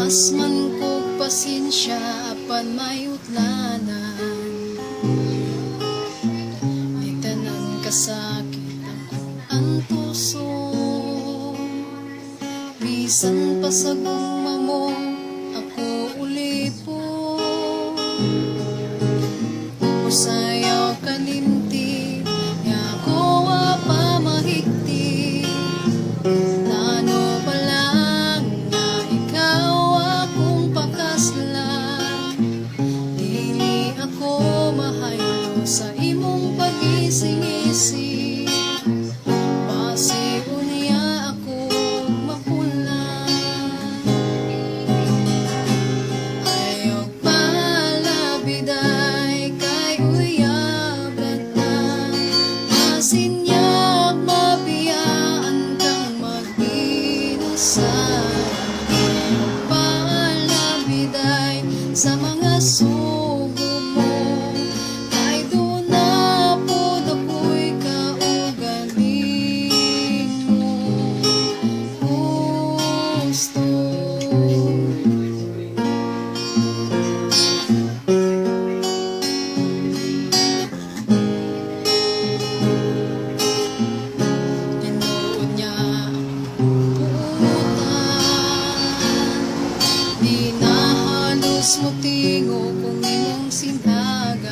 Mas man kog pasensya apan may utlanan. May tanan kasakit ako ang puso. Bisan pa sa gugma mo ako uli po. Usayaw kalimti ya ko pa mahigti. Tano pa lang nga ikaw akong pakaslan. Dili ako mahaylo sa imong pagising-ising. Base unya ako mapulan. Ayok palabiday kay uyablat na. Masinyak mabiyaan kang mag-inusan. Ayok palabiday sa mga sugo mo. Kay doon na po ako'y kaugaling mo. Gusto tinuod niya ang putan. Di na halos mo tingo kung imong sinhagan.